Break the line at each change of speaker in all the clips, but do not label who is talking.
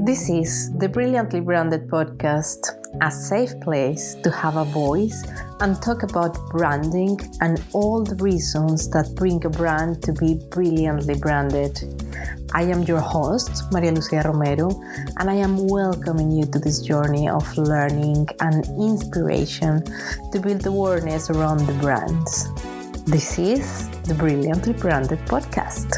This is the Brilliantly Branded podcast, a safe place to have a voice and talk about branding and all the reasons that bring a brand to be brilliantly branded. I am your host, Maria Lucia Romero, and I am welcoming you to this journey of learning and inspiration to build awareness around the brands. This is the Brilliantly Branded podcast.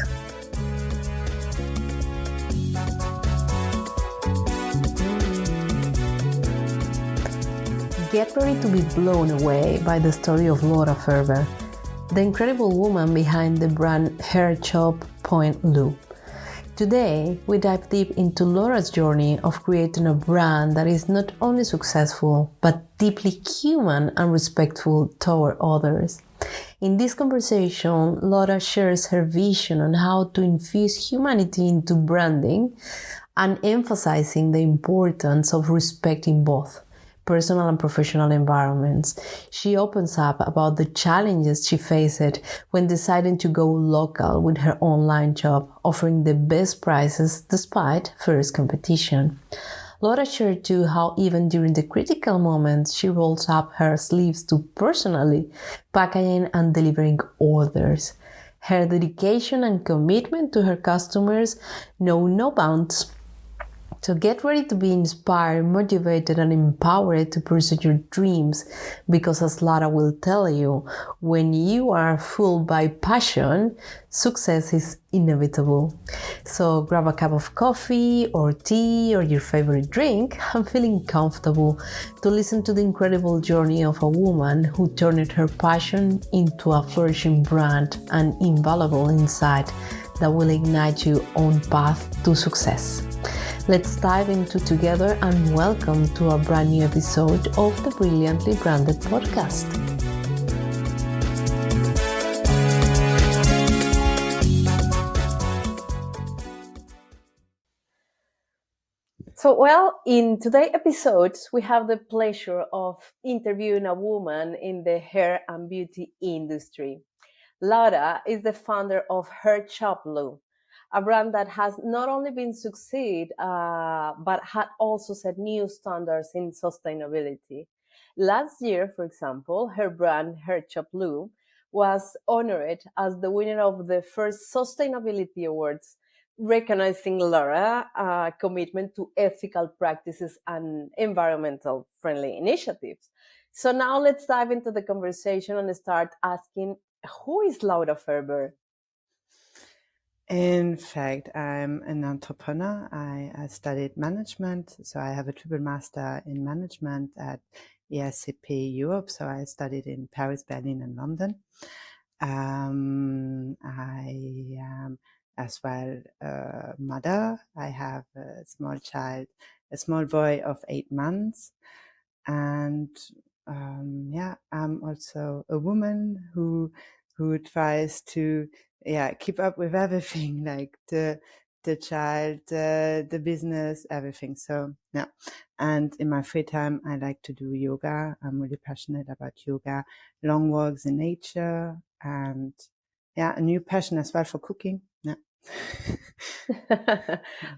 Get ready to be blown away by the story of Laura Ferber, the incredible woman behind the brand hairshop.lu. Today, we dive deep into Laura's journey of creating a brand that is not only successful, but deeply human and respectful toward others. In this conversation, Laura shares her vision on how to infuse humanity into branding and emphasizing the importance of respecting both personal and professional environments. She opens up about the challenges she faced when deciding to go local with her online shop, offering the best prices despite fierce competition. Laura shared too how even during the critical moments she rolls up her sleeves to personally packaging and delivering orders. Her dedication and commitment to her customers know no bounds. So get ready to be inspired, motivated, and empowered to pursue your dreams because, as Laura will tell you, when you are fueled by passion, success is inevitable. So grab a cup of coffee or tea or your favorite drink and feeling comfortable to listen to the incredible journey of a woman who turned her passion into a flourishing brand and invaluable insight that will ignite your own path to success. Let's dive into together and welcome to a brand new episode of the Brilliantly Branded podcast. In today's episode, we have the pleasure of interviewing a woman in the hair and beauty industry. Laura is the founder of hairshop.lu, a brand that has not only been succeed, but had also set new standards in sustainability. Last year, for example, her brand hairshop.lu was honored as the winner of the first sustainability awards, recognizing Laura's commitment to ethical practices and environmental friendly initiatives. So now let's dive into the conversation and start asking, who is Laura Ferber?
In fact, I'm an entrepreneur. I studied management, so I have a triple master in management at ESCP Europe. So I studied in Paris, Berlin, and London. I am as well a mother. I have a small child, a small boy of 8 months. And I'm also a woman who tries to keep up with everything, like the child, the business, everything. So and in my free time I like to do yoga. I'm really passionate about yoga, long walks in nature, and a new passion as well for cooking.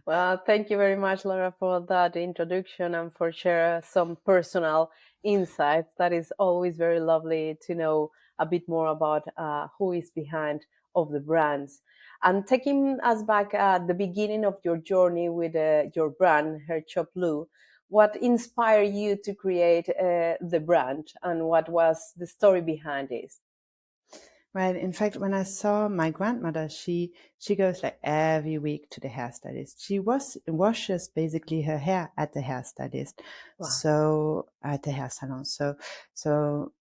Well, thank you very much, Laura, for that introduction and for sharing some personal insights. That is always very lovely to know a bit more about who is behind of the brands. And taking us back at the beginning of your journey with your brand, hairshop.lu, what inspired you to create the brand and what was the story behind it?
Right. In fact, when I saw my grandmother, she goes like every week to the hairstylist. She washes basically her hair at the hairstylist. Wow. So at the hair salon. So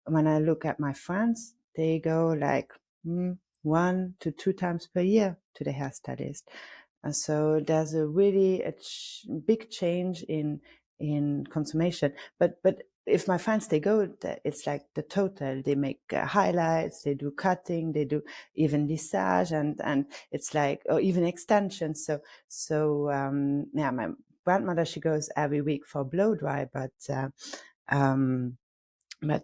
when I look at my friends, they go like 1 to 2 times per year to the hairstylist. And so there's a really big change in consummation. But if my friends, they go, it's like the total. They make highlights, they do cutting, they do even lissage, and it's like, or even extensions. So my grandmother, she goes every week for blow dry, but so my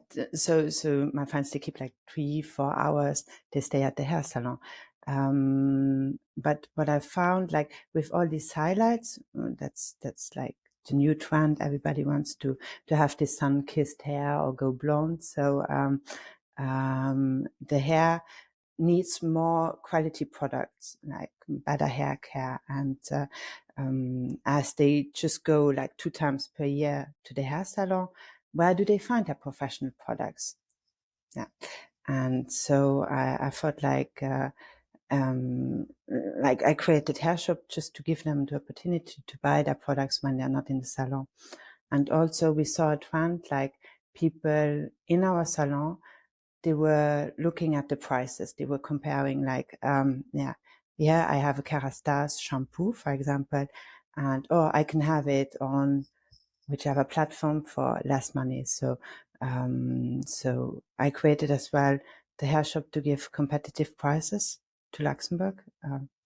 friends, they keep like 3-4 hours. They stay at the hair salon. But what I found, like with all these highlights, that's like the new trend. Everybody wants to have this sun-kissed hair or go blonde. So the hair needs more quality products, like better hair care. And as they just go like 2 times per year to the hair salon, where do they find their professional products? Yeah. And so I thought like I created hairshop just to give them the opportunity to buy their products when they're not in the salon. And also we saw a trend, like people in our salon, they were looking at the prices. They were comparing like, I have a Kerastase shampoo, for example, and, I can have it on whichever platform for less money. So I created as well the hair shop to give competitive prices to Luxembourg,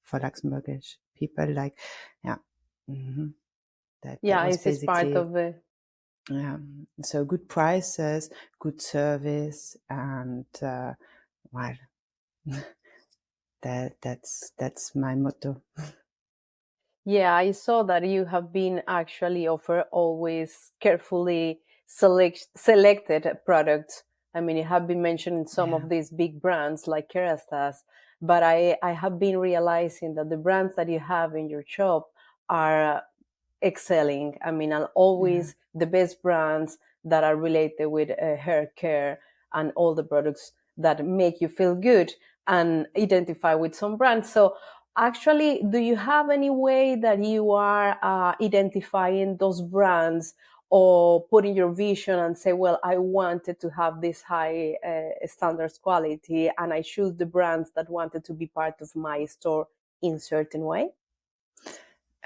for Luxembourgish people. Like, yeah, mm-hmm. that was
This is part
basically,
of the.
so good prices, good service, and well, that's my motto.
Yeah, I saw that you have been actually offer always carefully selected products. I mean, you have been mentioning some
Yeah.
of these big brands like Kerastase, but I have been realizing that the brands that you have in your shop are excelling. I mean, and
Yeah.
always the best brands that are related with hair care and all the products that make you feel good and identify with some brands. So actually, do you have any way that you are identifying those brands or putting your vision and say, well, I wanted to have this high standards quality and I choose the brands that wanted to be part of my store in certain way?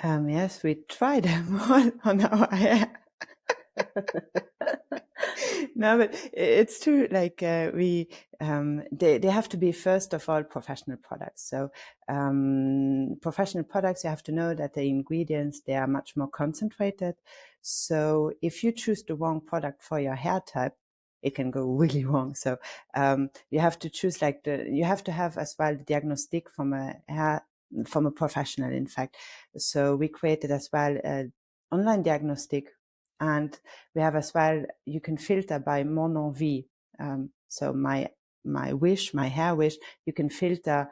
Yes, we try them all on our hair. No, but it's true. Like they have to be, first of all, professional products. So professional products, you have to know that the ingredients, they are much more concentrated. So if you choose the wrong product for your hair type, it can go really wrong. So you have to choose you have to have as well the diagnostic from a professional, in fact. So we created as well an online diagnostic, and we have as well, you can filter by mon envie. So my hair wish, you can filter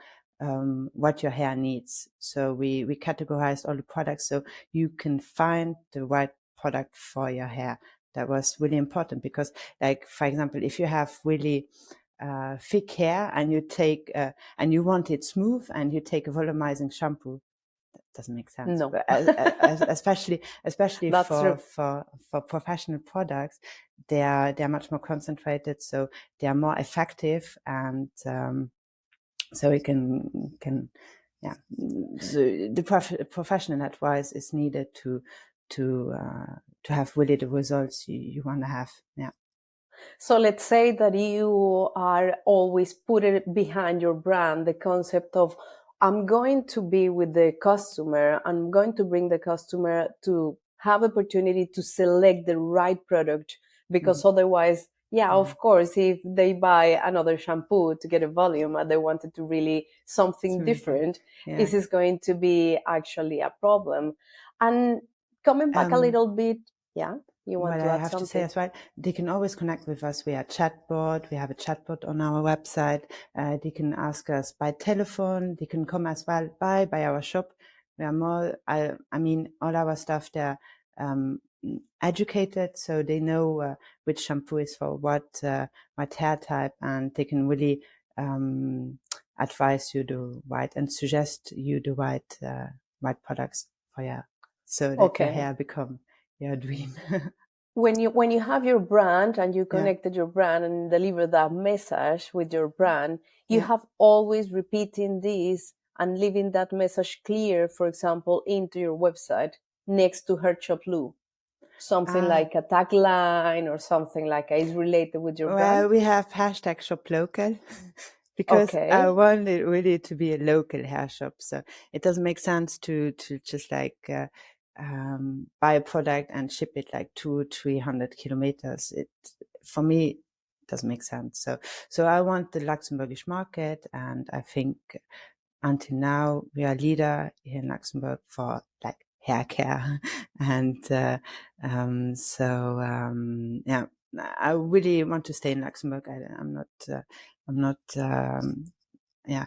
what your hair needs. So we categorized all the products so you can find the right product for your hair. That was really important because, like, for example, if you have really thick hair and you take and you want it smooth and you take a volumizing shampoo, doesn't make sense.
No.
But especially
That's true.
for professional products, they are much more concentrated, so they are more effective, and so it can yeah. So the professional advice is needed to have really the results you want to have. Yeah.
So let's say that you are always putting behind your brand the concept of, I'm going to be with the customer, I'm going to bring the customer to have opportunity to select the right product, because otherwise, of course, if they buy another shampoo to get a volume and they wanted to really something different, this is going to be actually a problem. And coming back a little bit, you want
Well,
to
I
add
have to say
something?
as well, they can always connect with us via chatbot. We have a chatbot on our website. They can ask us by telephone. They can come as well by our shop. We are more, I mean, all our staff, they're educated, so they know which shampoo is for what hair type, and they can really advise you the right and suggest you the right products for you, so that your
Okay.
hair become your dream.
When you have your brand and you
Yeah.
connected your brand and deliver that message with your brand, you
Yeah.
have always repeating this and leaving that message clear, for example, into your website next to hairshop.lu. Something like a tagline or something like is related with your
Well,
brand.
we have hashtag shop local because I
Okay.
want it really to be a local hair shop. So it doesn't make sense to just like buy a product and ship it like 200-300 kilometers. It, for me, doesn't make sense. So I want the Luxembourgish market, and I think until now, we are leader here in Luxembourg for like hair care. And yeah, I really want to stay in Luxembourg. I'm not yeah,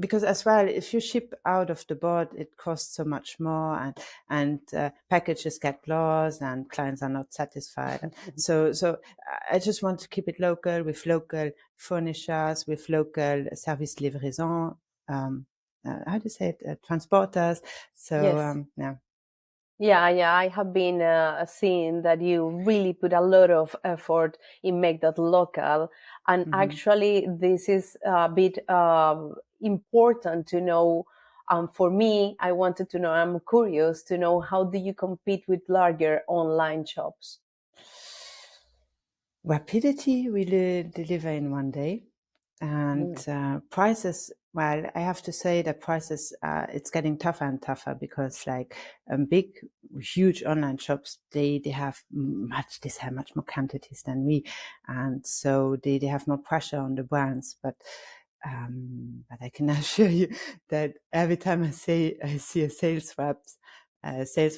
because as well, if you ship out of the board, it costs so much more, and packages get lost, and clients are not satisfied. So I just want to keep it local, with local furnishers, with local service livraison. How do you say it? Transporters. So
Yes.
yeah.
Yeah, I have been seeing that you really put a lot of effort in make that local, and
Mm-hmm.
actually this is a bit important to know. For me, I wanted to know. I'm curious to know, how do you compete with larger online shops?
Rapidity, we deliver in one day. And prices, well, I have to say that prices, it's getting tougher and tougher, because like big, huge online shops, they have much more quantities than we. And so they have more pressure on the brands. But I can assure you that every time I see a sales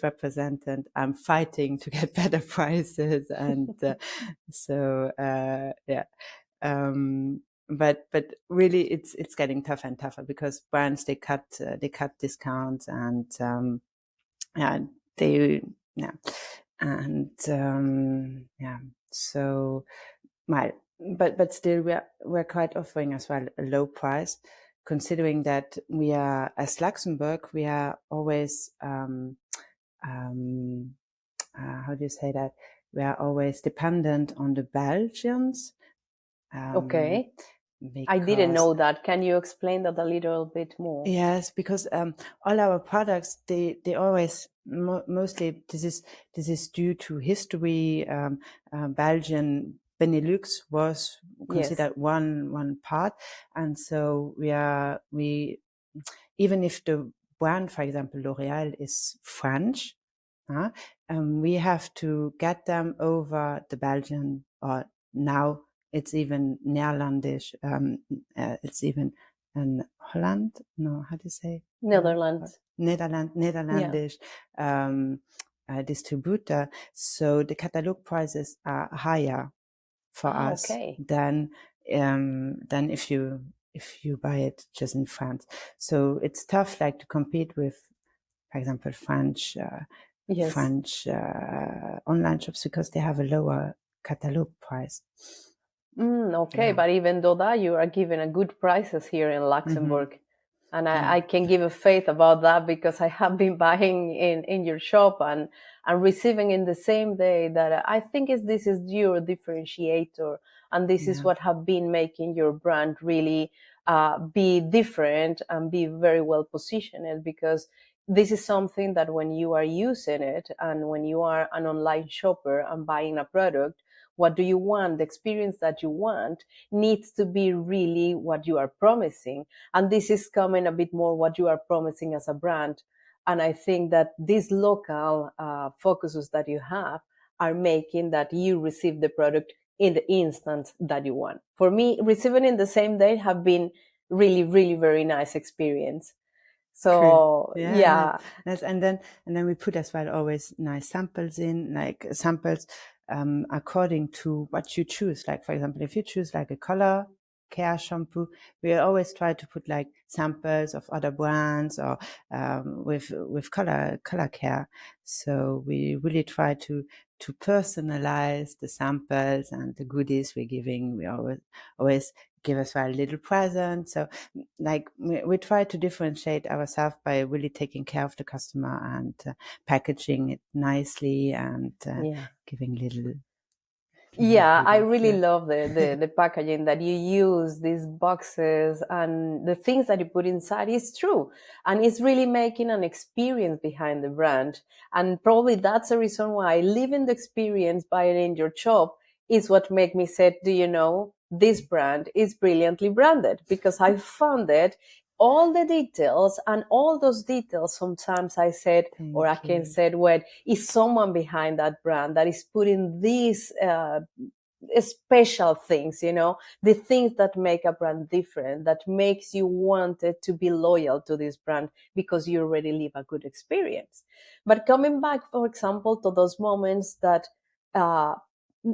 representative, I'm fighting to get better prices. And yeah. But really, it's getting tougher and tougher, because brands, they cut discounts, and yeah, they yeah, and yeah. So well, but still, we're quite offering as well a low price, considering that we are, as Luxembourg, we are always how do you say that? We are always dependent on the Belgians.
Okay, I didn't
Because
know that. Can you explain that a little bit more?
yes, because all our products, they always mostly, this is due to history. Belgian Benelux was
Yes.
considered one part, and so we even if the brand, for example, L'Oréal, is French, we have to get them over the Belgian, or now it's even Netherlandish. It's even in Holland. No, how do you say?
Netherlands. Yeah.
Netherlandish distributor. So the catalog prices are higher for
Ah,
us
okay.
than if you buy it just in France. So it's tough, like, to compete with, for example,
Yes.
online shops, because they have a lower catalog price.
Okay,
Yeah.
but even though that, you are giving a good prices here in
Mm-hmm.
Luxembourg. And
Yeah.
I can give a faith about that, because I have been buying in your shop, and receiving in the same day, that I think this is your differentiator. And this is
Yeah.
what have been making your brand really be different and be very well positioned, because this is something that when you are using it, and when you are an online shopper and buying a product, what do you want? The experience that you want needs to be really what you are promising. And this is coming a bit more what you are promising as a brand. And I think that these local focuses that you have are making that you receive the product in the instant that you want. For me, receiving in the same day have been really, really very nice experience.
Cool.
So
Yeah,
yeah.
and then we put as well always nice samples in, like samples according to what you choose. Like, for example, if you choose like a color care shampoo, we always try to put like samples of other brands, or with color care. So we really try to personalize the samples and the goodies we're giving. We always give us a little present. So like we try to differentiate ourselves by really taking care of the customer, and packaging it nicely, and
Yeah.
giving little
Yeah, I
goodies.
really
Yeah.
love the packaging that you use, these boxes and the things that you put inside is true. And it's really making an experience behind the brand. And probably that's the reason why living the experience buying in your shop is what made me say, do you know, this brand is brilliantly branded, because I found it all the details, and all those details sometimes I said, or I
Thank
can
you.
say, well, is someone behind that brand that is putting these special things, the things that make a brand different, that makes you want it to be loyal to this brand because you already live a good experience. But coming back, for example, to those moments that uh,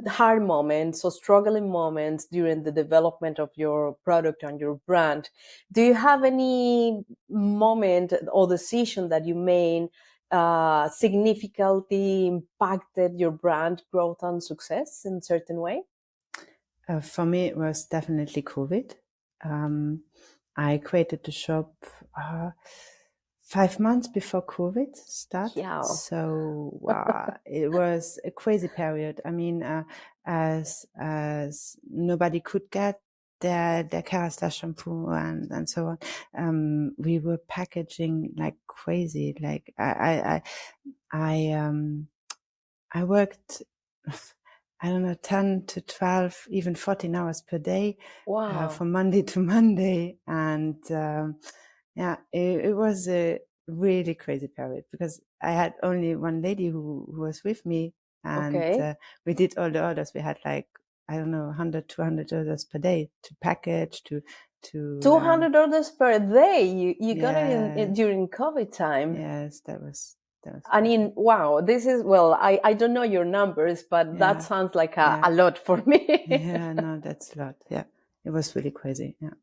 hard moments or struggling moments during the development of your product and your brand, do you have any moment or decision that you made significantly impacted your brand growth and success in a certain way?
For me, it was definitely COVID. I created the shop 5 months before COVID started.
Yeah.
So it was a crazy period. I mean, as nobody could get their Kerastase shampoo and so on, we were packaging like crazy. Like I worked, I don't know, 10 to 12, even 14 hours per day,
Wow.
from Monday to Monday. And it was a really crazy period because I had only one lady who was with me, and
Okay.
we did all the orders. We had like, I don't know, 100, 200 orders per day to package, to
200 orders per day. You got it
yes,
during COVID time.
yes, that was
I
crazy.
mean, wow, this is, well, I don't know your numbers, but that
Yeah,
sounds like
yeah.
a lot for me.
Yeah, no, that's a lot. Yeah, it was really crazy. Yeah.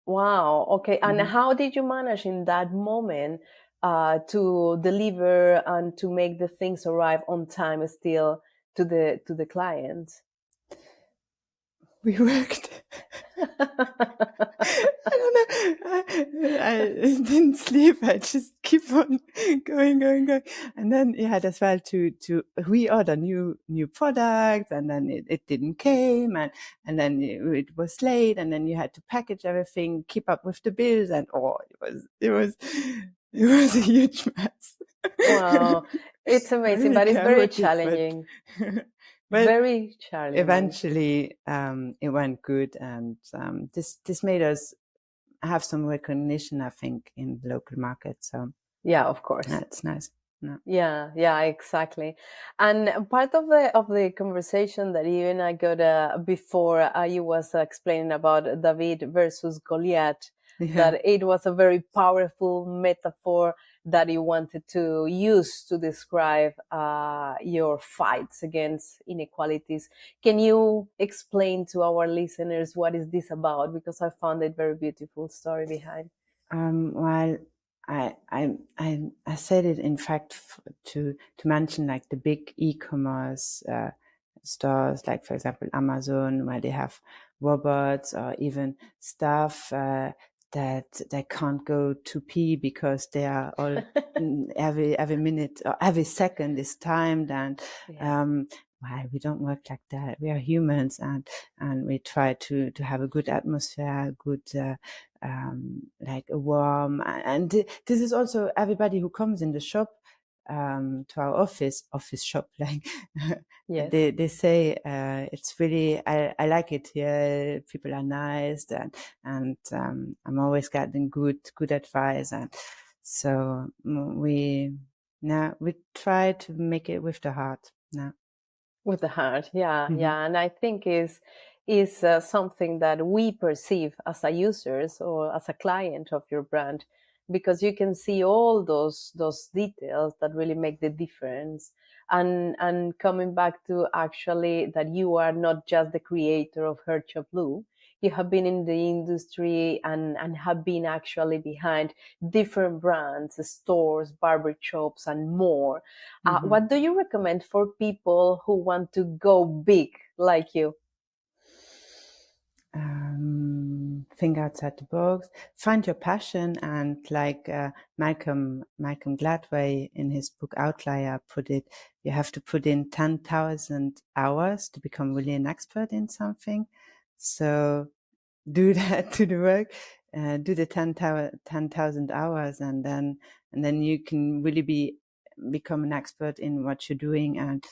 Wow. Okay. And
Hmm.
how did you manage in that moment to deliver and to make the things arrive on time still to the clients?
We worked. I don't know. I didn't sleep. I just keep on going. And then you had as well to reorder new products, and then it didn't came, and then it was late, and then you had to package everything, keep up with the bills, and it was a huge mess.
Wow. It's amazing,
Very
but it's very
chaotic, but
challenging.
but
Very challenging.
eventually it went good, and this made us have some recognition, I think, in the local market. So
Yeah, of course.
that's nice. No.
Yeah, yeah, exactly. And part of the conversation that you and I got before, you was explaining about David versus Goliath,
Yeah.
that it was a very powerful metaphor that you wanted to use to describe your fights against inequalities. Can you explain to our listeners what is this about? Because I found it very beautiful story behind.
Well, I said it, in fact, to mention like the big e-commerce stores, like for example Amazon, where they have robots, or even stuff that they can't go to pee because they are all every minute or every second is timed. And
Yeah.
um, well, we don't work like that. We are humans, and we try to have a good atmosphere, good. Like a warm, and this is also everybody who comes in the shop, to our office shop, like
Yes.
they say it's really, I like it here, people are nice, and I'm always getting good advice. And so we try to make it with the heart now.
With the heart, yeah,
Hmm.
yeah, and I think is something that we perceive as a users or as a client of your brand, because you can see all those details that really make the difference. And coming back to actually that you are not just the creator of hairshop.lu, you have been in the industry and have been actually behind different brands, stores, barber shops, and more.
Hmm.
What do you recommend for people who want to go big like you?
Think outside the box, find your passion, and like Malcolm Gladwell in his book Outlier put it, you have to put in 10,000 hours to become really an expert in something. So do that, do the work, do the 10,000 hours, and then you can really become an expert in what you're doing, and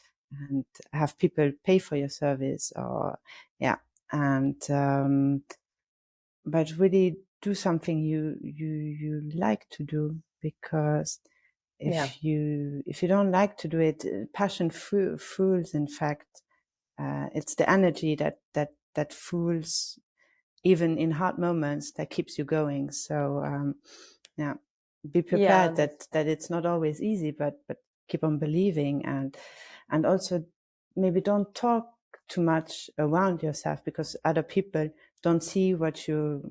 have people pay for your service, or yeah. And but really do something you like to do, because
Yeah.
if you don't like to do it, passion fools, in fact. it's the energy that fuels even in hard moments, that keeps you going. So yeah, be prepared that it's not always easy, but keep on believing, and also maybe don't talk too much around yourself, because other people don't see what you're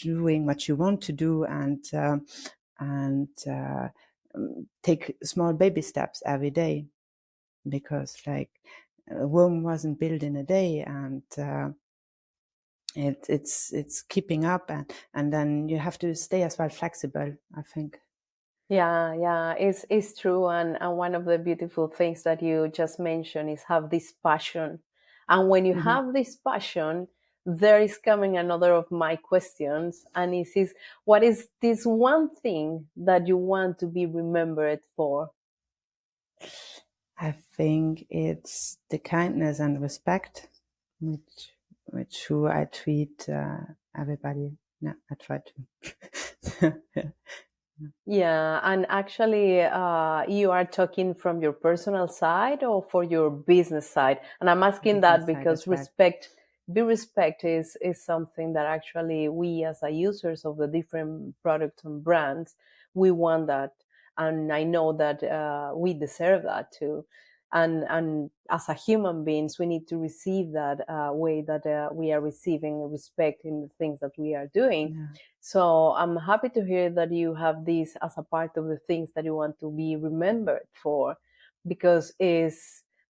doing, what you want to do, and take small baby steps every day, because like Rome wasn't built in a day, and it's keeping up, and then you have to stay as well flexible, I think.
Yeah, it's true. And one of the beautiful things that you just mentioned is have this passion. And when you have this passion, there is coming another of my questions. And it is, what is this one thing that you want to be remembered for?
I think it's the kindness and respect which who I treat everybody. Yeah, I try to.
Yeah, and actually, you are talking from your personal side or for your business side? And I'm asking that because respect is something that actually we as a users of the different products and brands, we want that, and I know that we deserve that too. And as a human beings, we need to receive that way that we are receiving respect in the things that we are doing.
Yeah.
So I'm happy to hear that you have this as a part of the things that you want to be remembered for, because it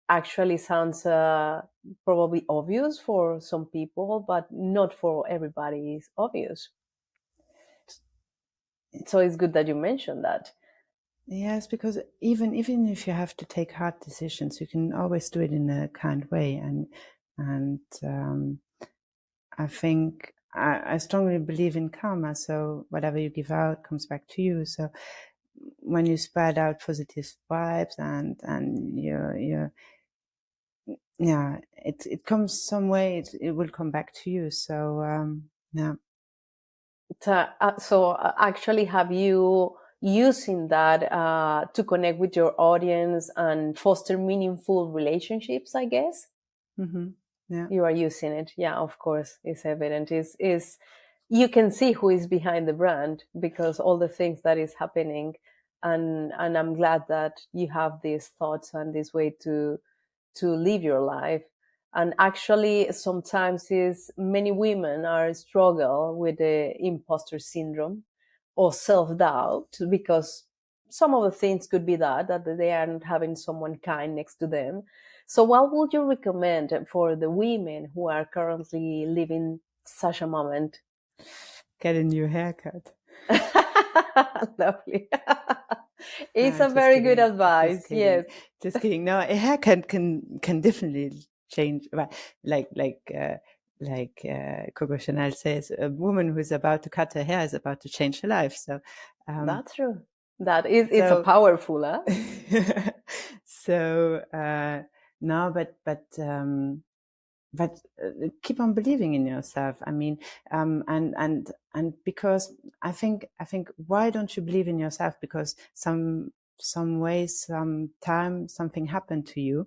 actually sounds probably obvious for some people, but not for everybody is obvious. So it's good that you mentioned that.
Yes, because even if you have to take hard decisions, you can always do it in a kind way, and I think I strongly believe in karma. So whatever you give out comes back to you. So when you spread out positive vibes and you yeah, it comes some way. It will come back to you. So yeah.
So actually, have you using that to connect with your audience and foster meaningful relationships, I guess?
Yeah.
You are using it. Yeah, of course, it's evident. Is you can see who is behind the brand because all the things that is happening, and I'm glad that you have these thoughts and this way to live your life. And actually, sometimes is many women are struggle with the imposter syndrome or self-doubt, because some of the things could be that they aren't having someone kind next to them. So what would you recommend for the women who are currently living such a moment?
Get a new haircut.
Lovely. It's
No,
a
just
very good
kidding.
advice.
Just kidding.
Yes.
Just kidding. No, a haircut can definitely change. Right? Like Coco Chanel says, a woman who's about to cut her hair is about to change her life. So
That's true. That is, it's a
so
powerful, huh?
so no, but keep on believing in yourself. I mean, and because I think why don't you believe in yourself? Because some ways, some time, something happened to you,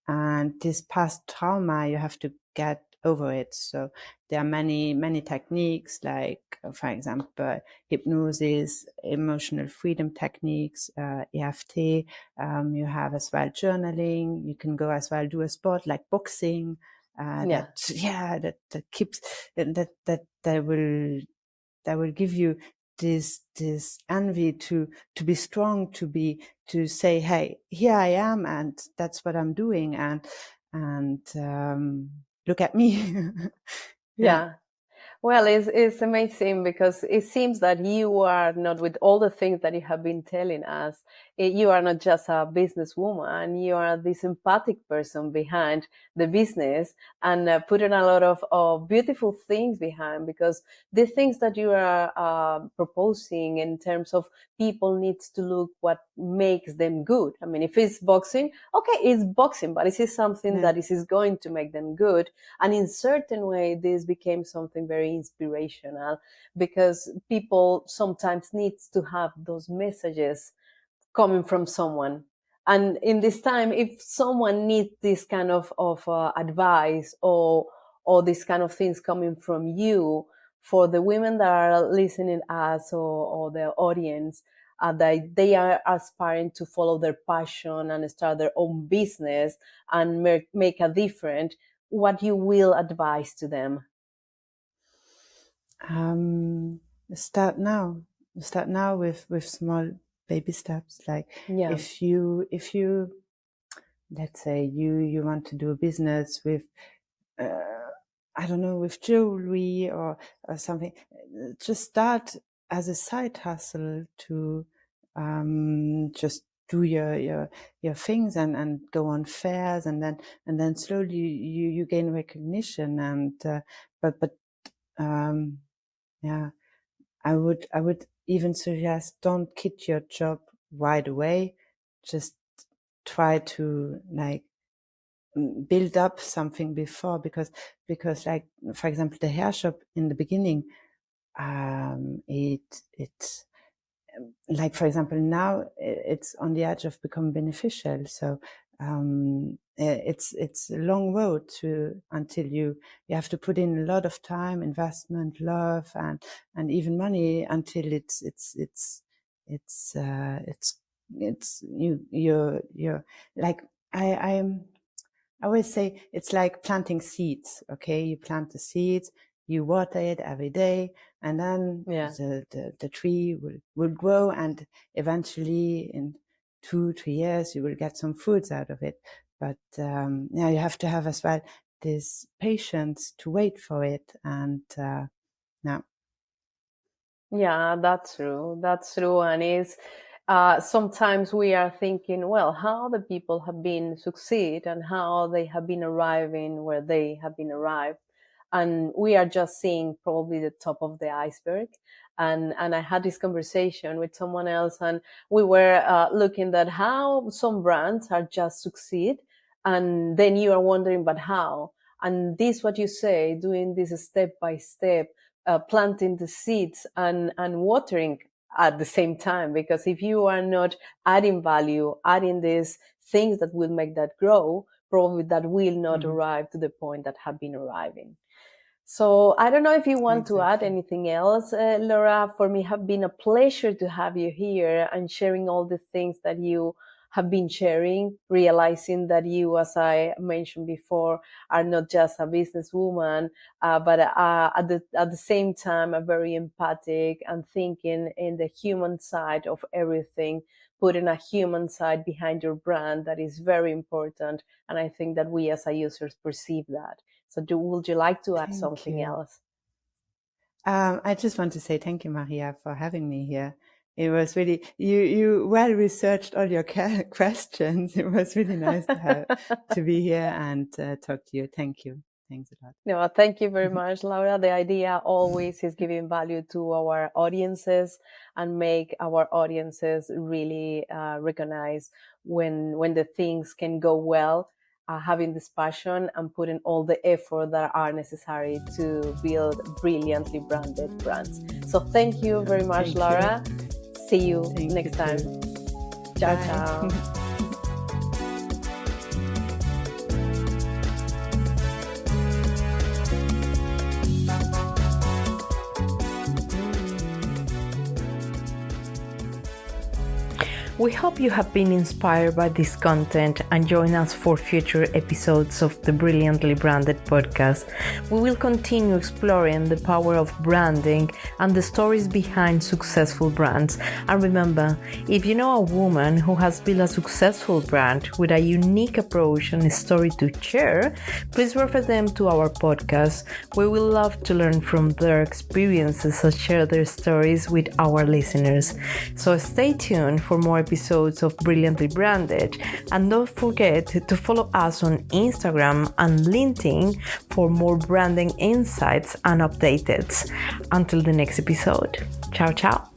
and this past trauma, you have to get over it. So there are many techniques, like for example, hypnosis, emotional freedom techniques, EFT. You have as well journaling. You can go as well do a sport like boxing.
Yeah.
That keeps that will give you this envy to be strong, to say, hey, here I am, and that's what I'm doing, and look at me. Yeah.
Yeah. Well, it's amazing because it seems that you are not, with all the things that you have been telling us, you are not just a businesswoman, you are this empathic person behind the business, and putting a lot of beautiful things behind, because the things that you are proposing in terms of people needs to look what makes them good. I mean, if it's boxing, okay, it's boxing, but it is something that is going to make them good. And in certain way, this became something very inspirational, because people sometimes needs to have those messages coming from someone. And in this time, if someone needs this kind of advice or this kind of things coming from you, for the women that are listening us or the audience, that they are aspiring to follow their passion and start their own business and make a difference, what you will advise to them?
Start now with small baby steps. Like if you let's say you want to do a business with I don't know, with jewelry or something, just start as a side hustle to just do your things and go on fairs, and then slowly you gain recognition. And but yeah, I would even suggest, don't quit your job right away. Just try to like build up something before, because like, for example, the hair shop in the beginning, it's like, for example, now it's on the edge of becoming beneficial. So it's a long road until you have to put in a lot of time, investment, love, and even money until you're like, I always say it's like planting seeds. Okay, you plant the seeds, you water it every day, and then the tree will grow, and eventually in 2-3 years you will get some fruits out of it. But you have to have as well this patience to wait for it. And
Yeah, that's true. That's true. And it's sometimes we are thinking, well, how the people have been succeed and how they have been arriving where they have been arrived. And we are just seeing probably the top of the iceberg. And I had this conversation with someone else, and we were looking at how some brands are just succeed. And then you are wondering, but how? And this, what you say, doing this step by step, planting the seeds and watering at the same time. Because if you are not adding value, adding these things that will make that grow, probably that will not arrive to the point that have been arriving. So I don't know if you want to add anything else, Laura. For me, have been a pleasure to have you here and sharing all the things that you have been sharing, realizing that you, as I mentioned before, are not just a businesswoman, but at the same time, are very empathic and thinking in the human side of everything, putting a human side behind your brand. That is very important. And I think that we as a users perceive that. So would you like to add something else?
I just want to say thank you, Maria, for having me here. It was really, you well researched all your questions. It was really nice to be here and talk to you. Thank you. Thanks a lot.
No, thank you very much, Laura. The idea always is giving value to our audiences and make our audiences really recognize when the things can go well, having this passion and putting all the effort that are necessary to build brilliantly branded brands. So thank you very much, Laura. See you next time. Ciao, ciao. We hope you have been inspired by this content and join us for future episodes of the Brilliantly Branded podcast. We will continue exploring the power of branding and the stories behind successful brands. And remember, if you know a woman who has built a successful brand with a unique approach and a story to share, please refer them to our podcast. We will love to learn from their experiences and share their stories with our listeners. So stay tuned for more episodes of Brilliantly Branded, and don't forget to follow us on Instagram and LinkedIn for more branding insights and updates. Until the next episode. Ciao, ciao.